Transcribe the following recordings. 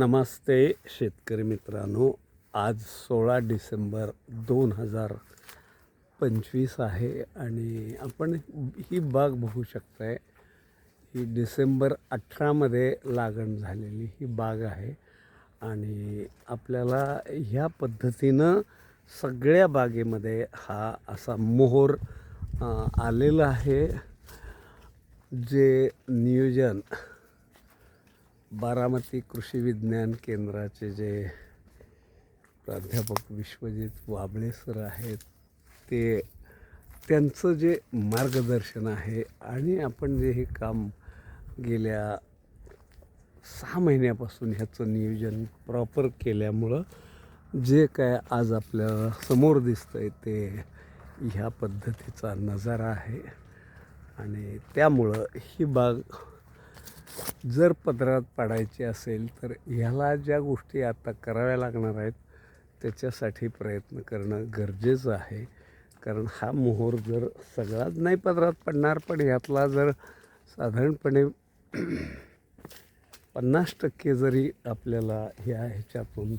नमस्ते शेतकरी मित्रांनो. आज 16 डिसेंबर 2025 आहे आणि आपण ही बाग बघू शकताय. ही डिसेंबर 18मध्ये लागण झालेली ही बाग आहे आणि आपल्याला ह्या पद्धतीनं सगळ्या बागेमध्ये हा असा मोहर आलेला आहे. जे नियोजन बारामती कृषी विज्ञान केंद्राचे जे प्राध्यापक विश्वजित वाबळे सर आहेत त्यांचं जे मार्गदर्शन आहे आणि आपण जे हे काम गेल्या 6 महिन्यापासून ह्याचं नियोजन प्रॉपर केल्यामुळं जे काय आज आपल्याला समोर दिसतंय ते ह्या पद्धतीचा नजारा आहे. आणि त्यामुळं ही बाग जर पदरात पाडायची असेल तर ह्याला ज्या गोष्टी आता कराव्या लागणार आहेत त्याच्यासाठी प्रयत्न करणं गरजेचं आहे. कारण हा मोहर जर सगळाच नाही पदरात पडणार, पण ह्यातला जर साधारणपणे 50% जरी आपल्याला ह्याच्यातून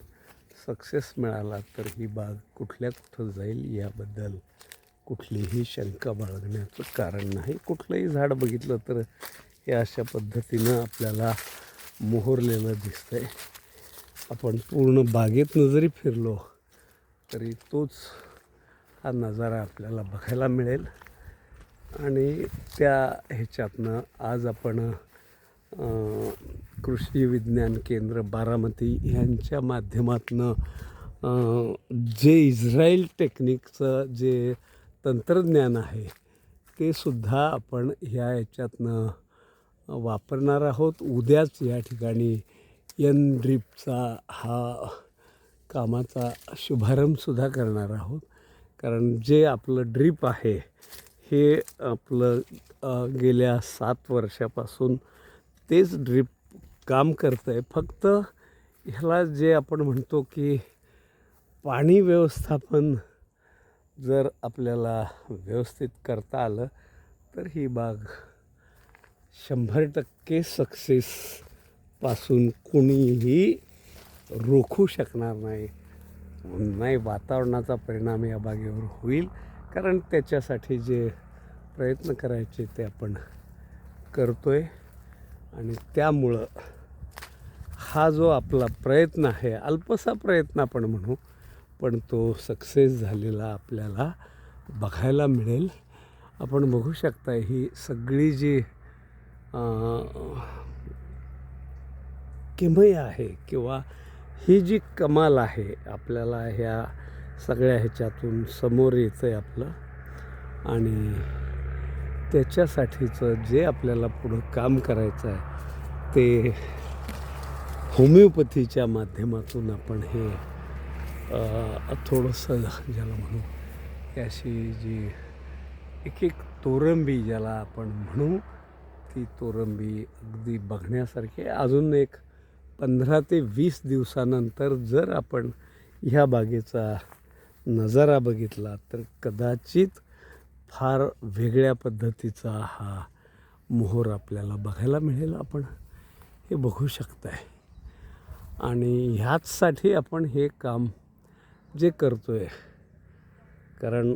सक्सेस मिळाला तर ही बाग कुठं जाईल याबद्दल कुठलीही शंका बाळगण्याचं कारण नाही. कुठलंही झाड बघितलं तर हे अशा पद्धतीनं आपल्याला मोहरलेलं दिसतंय. आपण पूर्ण बागेतनं जरी फिरलो तरी तोच हा नजारा आपल्याला बघायला मिळेल. आणि त्या ह्याच्यातनं आज आपण कृषी विज्ञान केंद्र बारामती ह्यांच्या माध्यमातून जे इस्रायल टेक्निकचं जे तंत्रज्ञान आहे ते सुद्धा आपण ह्या ह्याच्यातनं वापरणार आहोत. उद्याच या ठिकाणी ड्रीपचा हा कामाचा शुभारंभसुद्धा करणार आहोत. कारण जे आपलं ड्रीप आहे हे आपलं गेल्या 7 वर्षापासून तेच ड्रीप काम करतं आहे. फक्त ह्याला जे आपण म्हणतो की पाणी व्यवस्थापन जर आपल्याला व्यवस्थित करता आलं तर ही बाग 100% सक्सेसपासून कोणीही रोखू शकणार नाही. वातावरणाचा परिणाम या बागेवर होईल, कारण त्याच्यासाठी जे प्रयत्न करायचे ते आपण करतो आहे. आणि त्यामुळं हा जो आपला प्रयत्न आहे, अल्पसा प्रयत्न आपण म्हणू, पण तो सक्सेस झालेला आपल्याला बघायला मिळेल. आपण बघू शकता ही सगळी जी किमया आहे किंवा ही जी कमाल आहे आपल्याला ह्या सगळ्या ह्याच्यातून समोर येतं आहे आपलं. आणि त्याच्यासाठीचं जे आपल्याला पुढं काम करायचं आहे ते होमिओपॅथीच्या माध्यमातून आपण हे थोडंसं ज्याला म्हणू अशी जी एक तोरंबी ज्याला आपण म्हणू ती तोरंबी अगदी बघण्यासारखी. अजून एक 15 ते 20 दिवसानंतर जर आपण ह्या बागेचा नजारा बघितला तर कदाचित फार वेगळ्या पद्धतीचा हा मोहर आपल्याला बघायला मिळेल. आपण हे बघू शकताय. आणि ह्याचसाठी आपण हे काम जे करतो आहे, कारण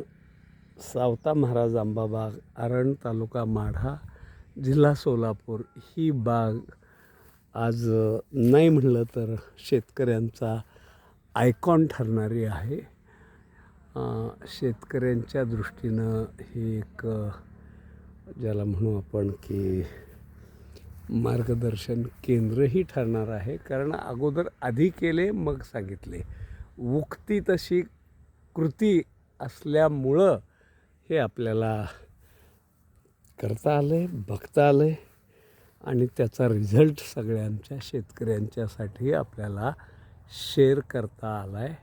सावता महाराज आंबा बाग, आरण, तालुका माढा, जिल्हा सोलापूर ही बाग आज नाही म्हणलं तर शेतकऱ्यांचा आयकॉन ठरणारी आहे. शेतकऱ्यांच्या दृष्टीनं हे एक ज्याला म्हणू आपण की मार्गदर्शन केंद्रही ठरणार आहे. कारण अगोदर आधी केले मग सांगितले, उक्ती तशी कृती असल्यामुळं हे आपल्याला करता आलं आहे, बघता आलं आहे आणि त्याचा रिझल्ट सगळ्यांच्या शेतकऱ्यांच्यासाठी आपल्याला शेअर करता आला आहे.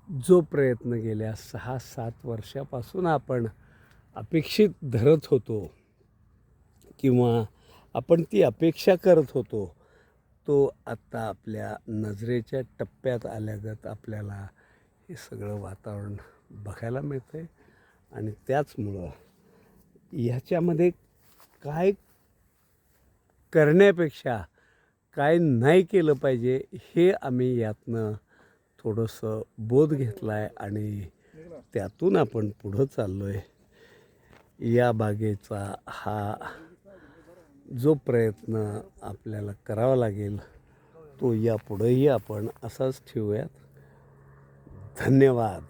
जो प्रयत्न गेल्या 6-7 वर्षापासून आपण अपेक्षित धरत होतो किंवा आपण ती अपेक्षा करत होतो, तो आत्ता आपल्या नजरेच्या टप्प्यात आल्यागत आपल्याला हे सगळं वातावरण बघायला मिळतं आहे. आणि त्याचमुळं ह्याच्यामध्ये काय करण्यापेक्षा काय नाही केलं पाहिजे हे आम्ही यातनं थोडंसं बोध घेतला आहे आणि त्यातून आपण पुढं चाललो आहे. या बागेचा हा जो प्रयत्न आपल्याला करावा लागेल तो यापुढेही आपण असाच ठेवूयात. धन्यवाद.